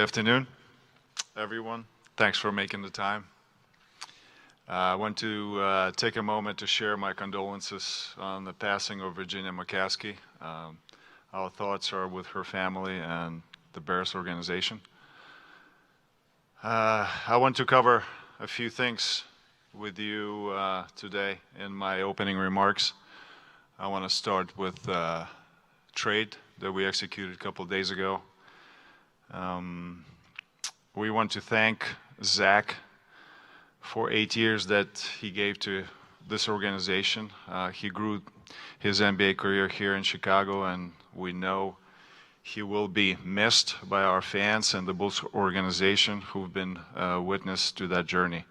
afternoon, everyone. Thanks for making the time. I want to take a moment to share my condolences on the passing of Virginia McCaskey. Our thoughts are with her family and the Bears organization. I want to cover a few things with you today in my opening remarks. I want to start with trade that we executed a couple of days ago. We want to thank Zach for 8 years that he gave to this organization. He grew his NBA career here in Chicago, and we know he will be missed by our fans and the Bulls organization who've been witness to that journey.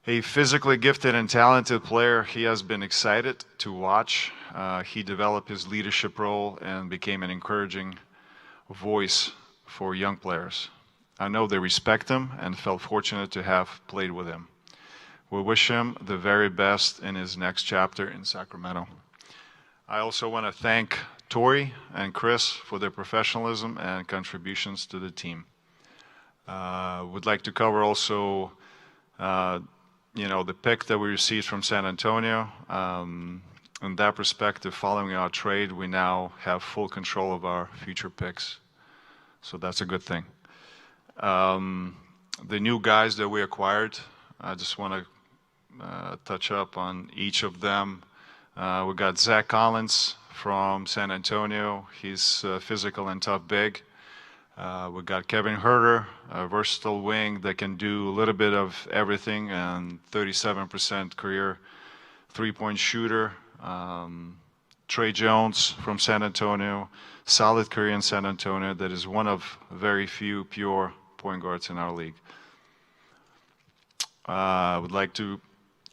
A physically gifted and talented player, he has been excited to watch. He developed his leadership role and became an encouraging voice for young players. I know they respect him and felt fortunate to have played with him. We wish him the very best in his next chapter in Sacramento. I also want to thank Tori and Chris for their professionalism and contributions to the team. Would like to cover also the pick that we received from San Antonio. In that perspective, following our trade, we now have full control of our future picks. So that's a good thing. The new guys that we acquired, I just want to touch up on each of them. We got Zach Collins from San Antonio. He's physical and tough big. We got Kevin Huerter, a versatile wing that can do a little bit of everything, and 37% career three-point shooter. Trey Jones from San Antonio, solid career in San Antonio that is one of very few pure point guards in our league. I would like to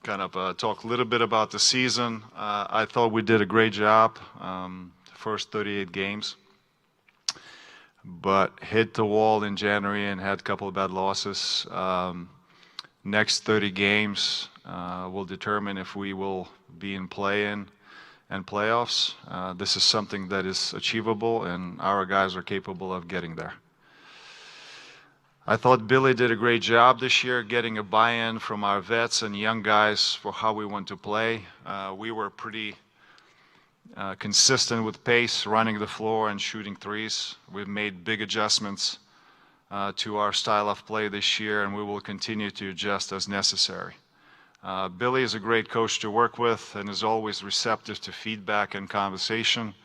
kind of talk a little bit about the season. I thought we did a great job, first 38 games, but hit the wall in January and had a couple of bad losses. Next 30 games will determine if we will be in play-in and playoffs. This is something that is achievable, and our guys are capable of getting there. I thought Billy did a great job this year getting a buy-in from our vets and young guys for how we want to play. We were pretty consistent with pace, running the floor and shooting threes. We've made big adjustments to our style of play this year, and we will continue to adjust as necessary. Billy is a great coach to work with and is always receptive to feedback and conversation.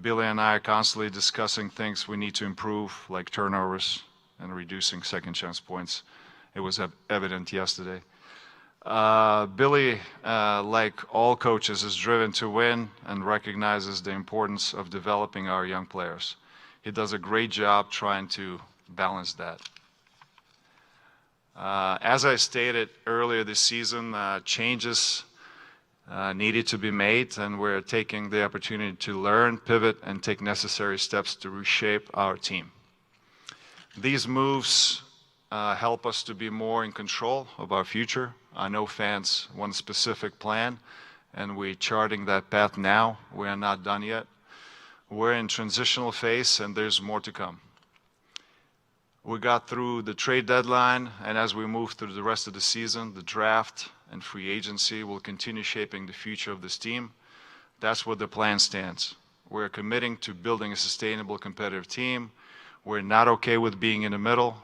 Billy and I are constantly discussing things we need to improve, like turnovers and reducing second chance points. It was evident yesterday. Billy, like all coaches, is driven to win and recognizes the importance of developing our young players. He does a great job trying to balance that. As I stated earlier this season, changes needed to be made, and we're taking the opportunity to learn, pivot, and take necessary steps to reshape our team. These moves help us to be more in control of our future. I know fans want a specific plan, and we're charting that path now. We are not done yet. We're in transitional phase, and there's more to come. We got through the trade deadline, and as we move through the rest of the season, the draft and free agency will continue shaping the future of this team. That's where the plan stands. We're committing to building a sustainable, competitive team. We're not okay with being in the middle.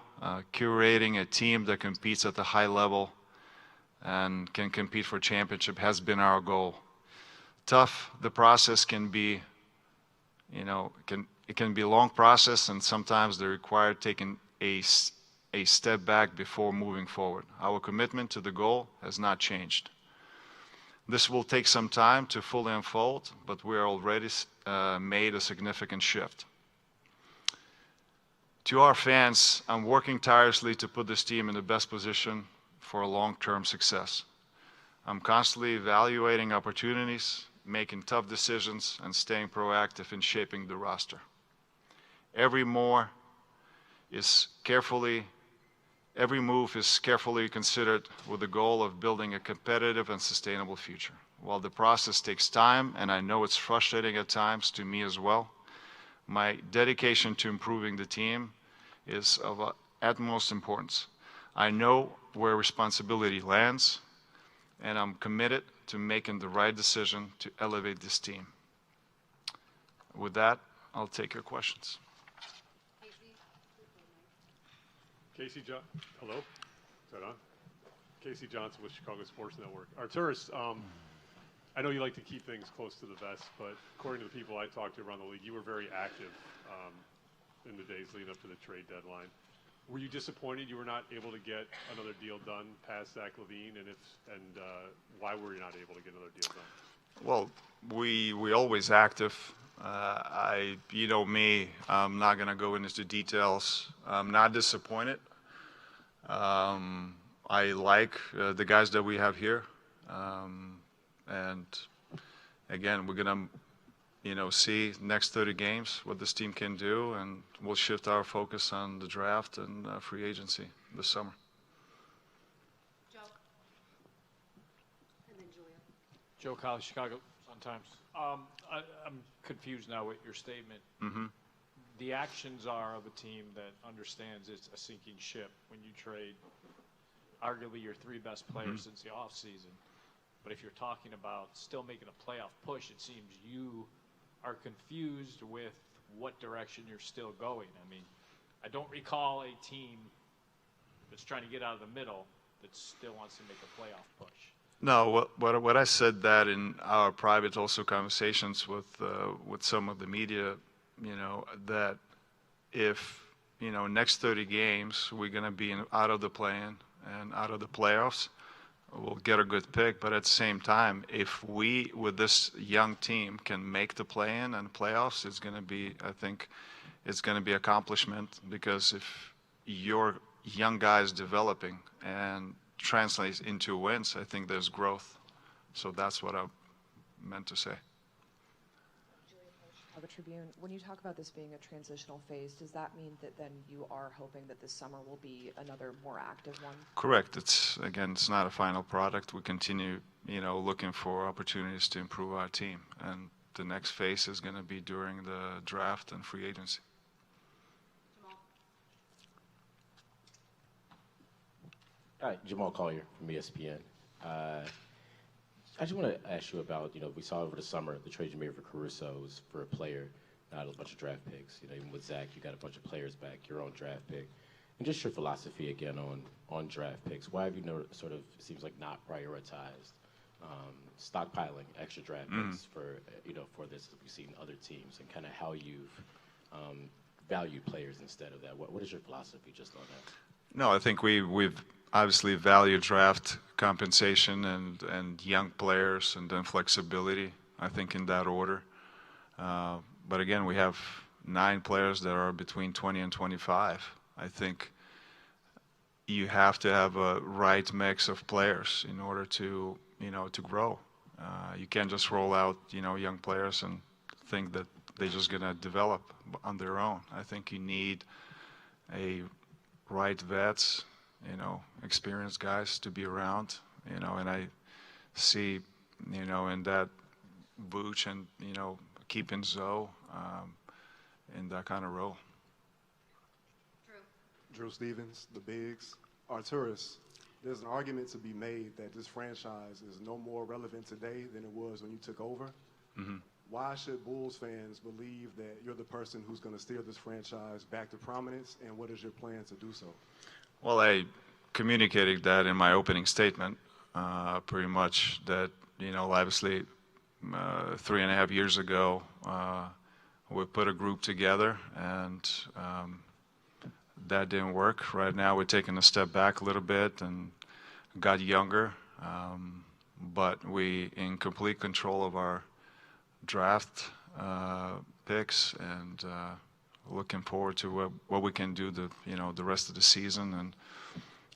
Curating a team that competes at the high level and can compete for championship has been our goal. Tough, the process can be, it can be a long process, and sometimes they require taking a step back before moving forward. Our commitment to the goal has not changed. This will take some time to fully unfold, but we are already made a significant shift. To our fans, I'm working tirelessly to put this team in the best position for a long-term success. I'm constantly evaluating opportunities, making tough decisions, and staying proactive in shaping the roster. Every move is carefully considered with the goal of building a competitive and sustainable future. While the process takes time, and I know it's frustrating at times to me as well, my dedication to improving the team is of utmost importance. I know where responsibility lands, and I'm committed to making the right decision to elevate this team. With that, I'll take your questions. Casey John, hello, is that on? Casey Johnson with Chicago Sports Network. Artūras, I know you like to keep things close to the vest, but according to the people I talked to around the league, you were very active in the days leading up to the trade deadline. Were you disappointed you were not able to get another deal done past Zach LaVine, and why were you not able to get another deal done? Well, we always active. You know me, I'm not going to go into details. I'm not disappointed. I like the guys that we have here. And again, we're going to, see next 30 games what this team can do, and we'll shift our focus on the draft and free agency this summer. Joe. And then Julia. Joe Collins, Chicago Sun-Times. I'm confused now with your statement. Mm-hmm. The actions are of a team that understands it's a sinking ship when you trade arguably your three best players since the offseason. But if you're talking about still making a playoff push, it seems you are confused with what direction you're still going. I mean, I don't recall a team that's trying to get out of the middle that still wants to make a playoff push. No, what I said that in our private also conversations with some of the media, that if, next 30 games we're going to be out of the play-in and out of the playoffs, we'll get a good pick. But at the same time, if we, with this young team, can make the play-in and playoffs, it's going to be, I think, it's going to be accomplishment, because if your young guys developing and translates into wins, I think there's growth. So that's what I meant to say. Chicago Tribune, when you talk about this being a transitional phase, does that mean that then you are hoping that this summer will be another more active one? Correct. It's not a final product. We continue, looking for opportunities to improve our team, and the next phase is going to be during the draft and free agency. Hi, Jamal Collier from ESPN. I just want to ask you about, we saw over the summer the trade you made for Caruso was for a player, not a bunch of draft picks. Even with Zach, you got a bunch of players back, your own draft pick. And just your philosophy again on draft picks. Why have you sort of, it seems like, not prioritized stockpiling extra draft picks for this that we've seen other teams, and kind of how you've valued players instead of that? What is your philosophy just on that? No, I think we've obviously value draft compensation and young players, and then flexibility, I think, in that order. But again, we have 9 players that are between 20 and 25. I think you have to have a right mix of players in order to, to grow. You can't just roll out, young players and think that they're just going to develop on their own. I think you need a right vets, experienced guys to be around, and I see, in that Vooch and, keeping Zoe in that kind of role. Drew Stevens, the Bigs. Artūras, there's an argument to be made that this franchise is no more relevant today than it was when you took over. Mm-hmm. Why should Bulls fans believe that you're the person who's going to steer this franchise back to prominence, and what is your plan to do so? Well, I communicated that in my opening statement, pretty much that, obviously 3.5 years ago, we put a group together, and that didn't work. Right now we're taking a step back a little bit and got younger, but we in complete control of our draft picks, and looking forward to what we can do the rest of the season, and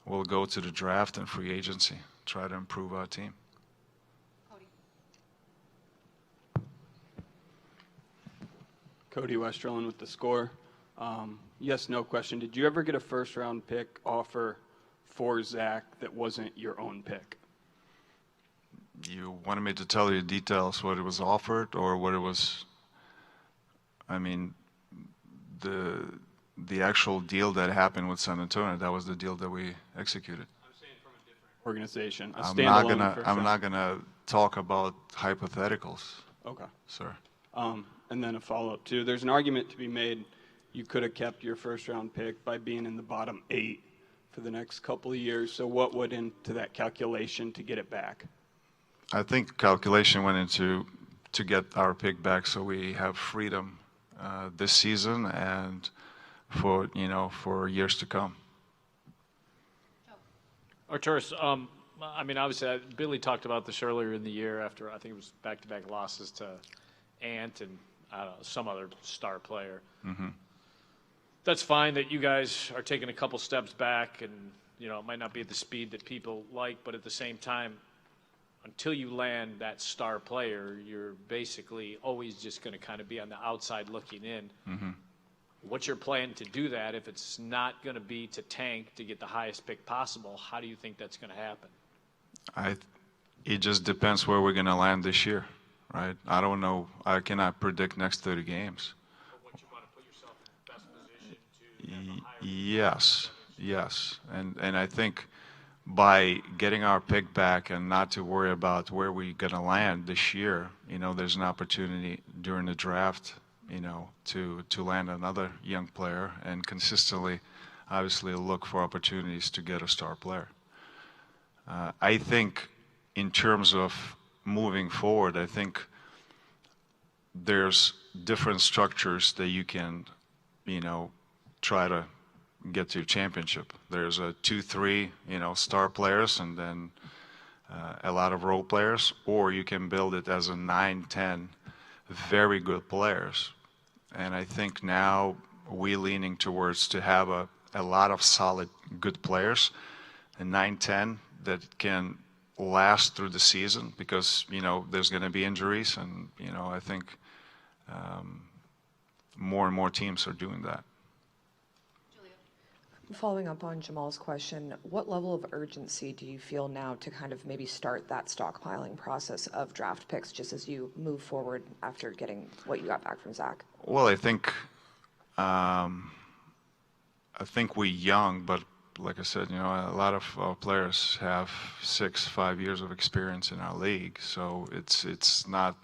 we'll go to the draft and free agency, try to improve our team. Cody Westerlund with The Score. Yes, no question. Did you ever get a first-round pick offer for Zach that wasn't your own pick? You wanted me to tell you details, what it was offered or what it was? I mean, the actual deal that happened with San Antonio, that was the deal that we executed. Organization. A I'm standalone not gonna talk about hypotheticals, Okay. sir. And then a follow-up too. There's an argument to be made. You could have kept your first-round pick by being in the bottom 8 for the next couple of years. So what went into that calculation to get it back? I think calculation went into to get our pick back, so we have freedom this season and for years to come. Artūras, I mean, obviously, Billy talked about this earlier in the year after, I think it was back-to-back losses to Ant and, I don't know, some other star player. Mm-hmm. That's fine that you guys are taking a couple steps back and, you know, it might not be at the speed that people like, but at the same time, until you land that star player, you're basically always just going to kind of be on the outside looking in. Mm-hmm. What's your plan to do that? If it's not going to be to tank to get the highest pick possible, how do you think that's going to happen? It just depends where we're going to land this year, right? I don't know. I cannot predict next 30 games. But what you want to put yourself in the best position to have a higher Yes. And I think by getting our pick back and not to worry about where we're going to land this year, you know, there's an opportunity during the draft, you know, to land another young player and consistently, obviously, look for opportunities to get a star player. I think in terms of moving forward, I think there's different structures that you can, you know, try to get to a championship. There's a 2-3, you know, star players and then a lot of role players, or you can build it as a 9-10 very good players. And I think now we're leaning towards to have a lot of solid good players, a 9-10 that can last through the season because, you know, there's going to be injuries and, you know, I think more and more teams are doing that. Following up on Jamal's question, what level of urgency do you feel now to kind of maybe start that stockpiling process of draft picks just as you move forward after getting what you got back from Zach? Well, I think we're young, but like I said, you know, a lot of players have 5 years of experience in our league, so it's not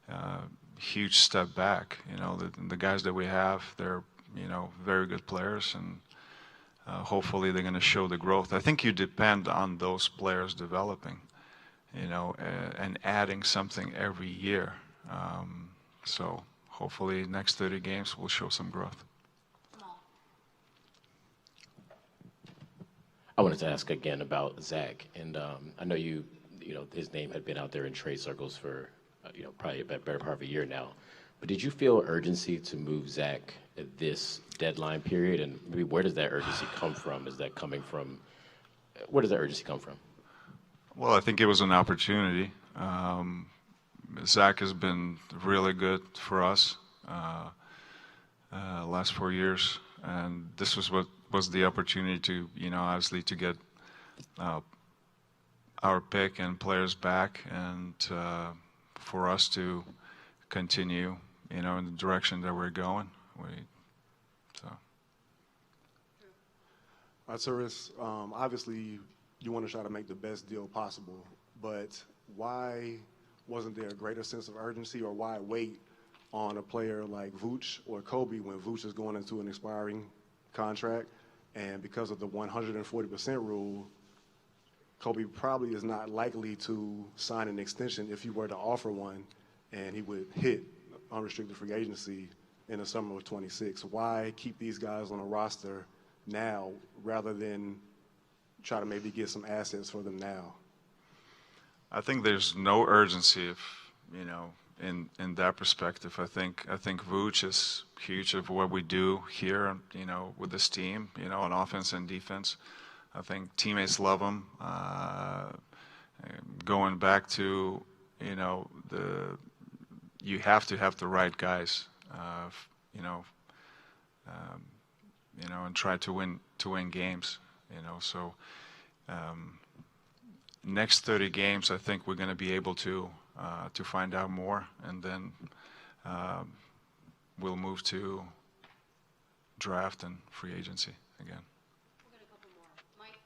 a huge step back. You know, the guys that we have, they're, you know, very good players, and hopefully they're going to show the growth. I think you depend on those players developing, you know, and adding something every year. So hopefully next 30 games will show some growth. I wanted to ask again about Zach, and I know you know, his name had been out there in trade circles for, you know, probably a better part of a year now. But did you feel urgency to move Zach at this deadline period, and maybe where does that urgency come from? Is that coming from? Where does that urgency come from? Well, I think it was an opportunity. Zach has been really good for us last 4 years, and this was what was the opportunity to, you know, obviously to get our pick and players back, and for us to continue, you know, in the direction that we're going. Artūras, obviously you want to try to make the best deal possible, but why wasn't there a greater sense of urgency, or why wait on a player like Vooch or Kobe when Vooch is going into an expiring contract? And because of the 140% rule, Kobe probably is not likely to sign an extension if you were to offer one, and he would hit unrestricted free agency in the summer of 26. Why keep these guys on a roster now rather than try to maybe get some assets for them now? I think there's no urgency, if, you know, in that perspective. I think Vooch is huge of what we do here, you know, with this team, you know, on offense and defense. I think teammates love him. Going back to, you know, you have to have the right guys, you know, and try to win games, you know. So next 30 games, I think we're going to be able to find out more, and then we'll move to draft and free agency again. We'll get a couple more. Mike?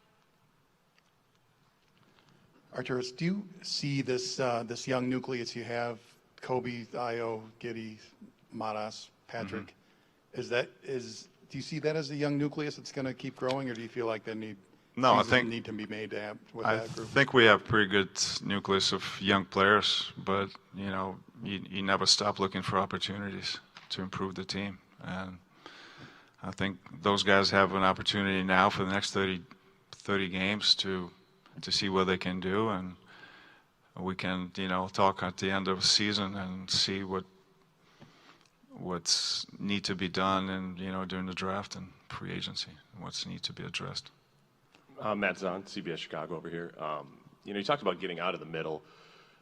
Artūras, do you see this this young nucleus you have, Kobe, Io, Giddey, Matas, Patrick? Do you see that as a young nucleus that's going to keep growing, or do you feel like that I seasons think need to be made to have with I that group? think we have pretty good nucleus of young players, but you never stop looking for opportunities to improve the team, and I think those guys have an opportunity now for the next 30 games to see what they can do, and we can talk at the end of the season and see what's need to be done, and during the draft and free agency, what's need to be addressed. Matt Zahn, CBS Chicago over here. You talked about getting out of the middle.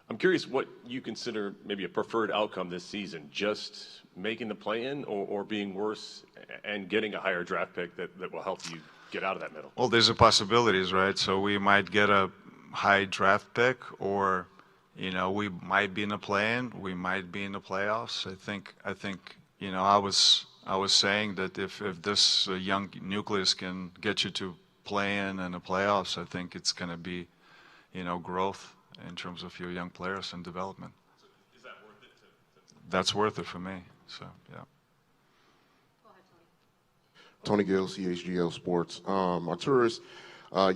I'm curious what you consider maybe a preferred outcome this season, just making the play-in or being worse and getting a higher draft pick that will help you get out of that middle. Well, there's a possibilities, right? So we might get a high draft pick, or we might be in the play-in, we might be in the playoffs. I think I was saying that if this young nucleus can get you to play-in and the playoffs, I think it's going to be growth in terms of your young players and development. So is that worth it? That's worth it for me. So yeah. Go ahead, Tony. Tony Gill, CHGO Sports. Artūras,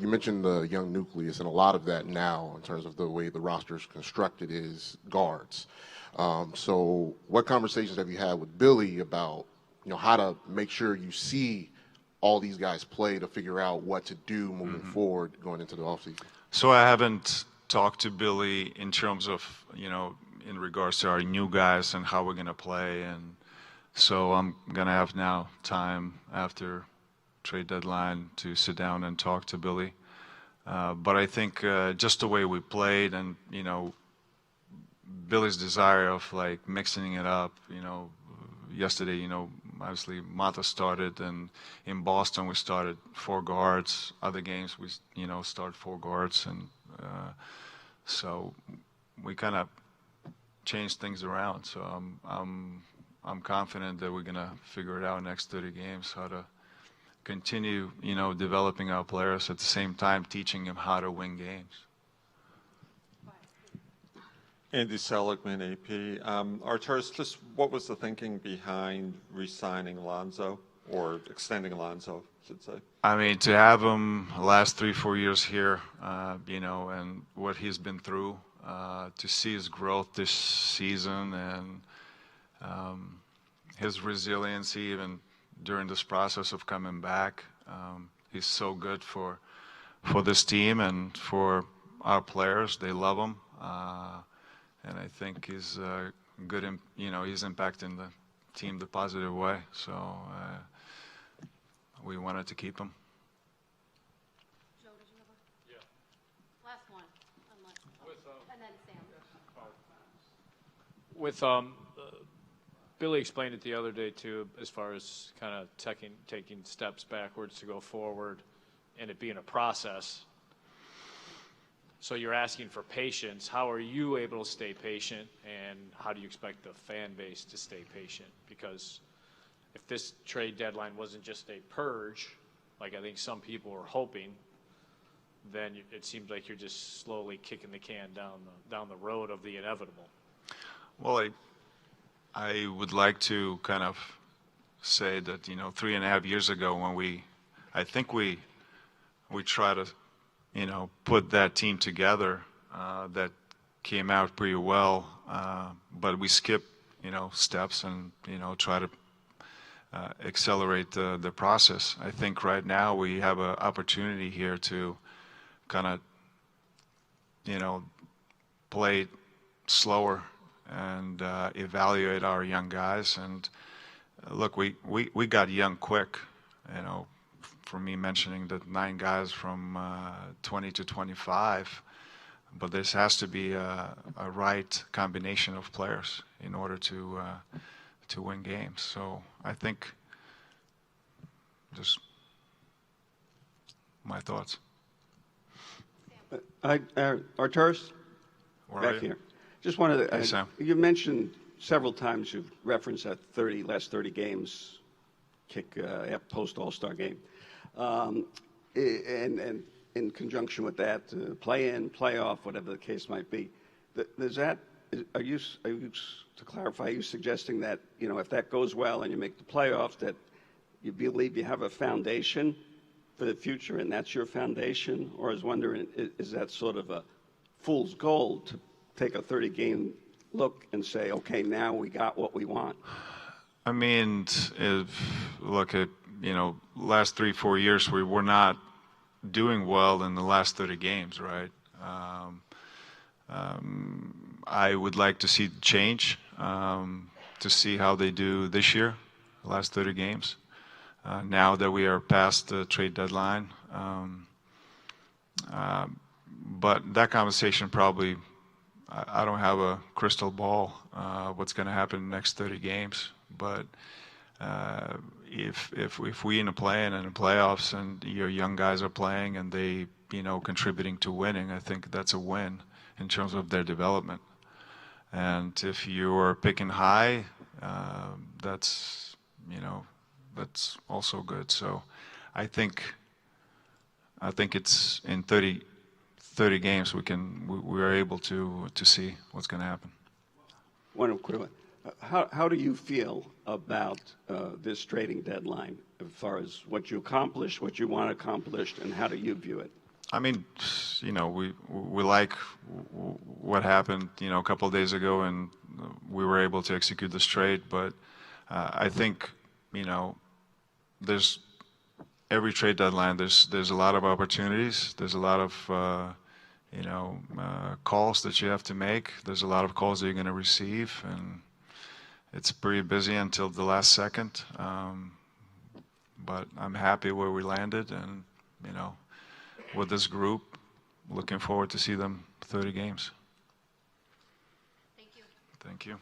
you mentioned the young nucleus, and a lot of that now, in terms of the way the roster is constructed, is guards. So what conversations have you had with Billy about how to make sure you see all these guys play to figure out what to do moving forward going into the offseason? So I haven't talked to Billy in terms of, in regards to our new guys and how we're going to play. And so I'm going to have now time after trade deadline to sit down and talk to Billy. But I think just the way we played and, Billy's desire of like mixing it up, yesterday, obviously Mata started, and in Boston we started 4 guards. Other games we, start 4 guards, and so we kind of changed things around. So I'm confident that we're gonna figure it out next 30 games how to continue, developing our players at the same time teaching them how to win games. Andy Seligman, AP. Artūras, just what was the thinking behind re-signing Alonzo, or extending Alonzo, I should say? I mean, to have him last 3-4 years here, and what he's been through, to see his growth this season and his resiliency even during this process of coming back, he's so good for this team and for our players. They love him. And I think he's good, he's impacting the team the positive way. So we wanted to keep him. Joe, did you have a? Yeah. Last one, and then Sam. With Billy explained it the other day too, as far as kind of taking steps backwards to go forward, and it being a process. So you're asking for patience. How are you able to stay patient, and how do you expect the fan base to stay patient? Because if this trade deadline wasn't just a purge, like I think some people were hoping, then it seems like you're just slowly kicking the can down the road of the inevitable. Well, I would like to kind of say that 3.5 years ago when I think we tried to put that team together, that came out pretty well, but we skipped steps and try to accelerate the process. I think right now we have an opportunity here to kind of play slower and evaluate our young guys. And look, we got young quick, for me mentioning that 9 guys from 20 to 25, but this has to be a right combination of players in order to win games. So I think just my thoughts. Artūras, back here. Just wanted to, you mentioned several times, you've referenced that last 30 games kick at post All-Star game. And in conjunction with that, play-in, playoff, whatever the case might be. Are you, to clarify, are you suggesting that, you know, if that goes well and you make the playoffs, that you believe you have a foundation for the future and that's your foundation? Or I was wondering, is that sort of a fool's gold to take a 30-game look and say, okay, now we got what we want? I mean, look at, you know, last 3-4 years, we were not doing well in the last 30 games, right? I would like to see change, to see how they do this year, the last 30 games. Now that we are past the trade deadline. But that conversation probably, I don't have a crystal ball, what's going to happen in the next 30 games. But if we in the play-in and the playoffs and your young guys are playing and they, you know, contributing to winning, I think that's a win in terms of their development. And if you are picking high, that's, you know, that's also good. So I think it's in 30 games we are able to see what's going to happen. One quick one. How do you feel about this trading deadline as far as what you accomplished, what you want accomplished, and how do you view it? I mean, you know, we like what happened, you know, a couple of days ago, and we were able to execute this trade. But I think, you know, there's every trade deadline. There's a lot of opportunities. There's a lot of you know, calls that you have to make. There's a lot of calls that you're going to receive, and it's pretty busy until the last second. But I'm happy where we landed, and, you know, with this group, looking forward to see them 30 games. Thank you. Thank you.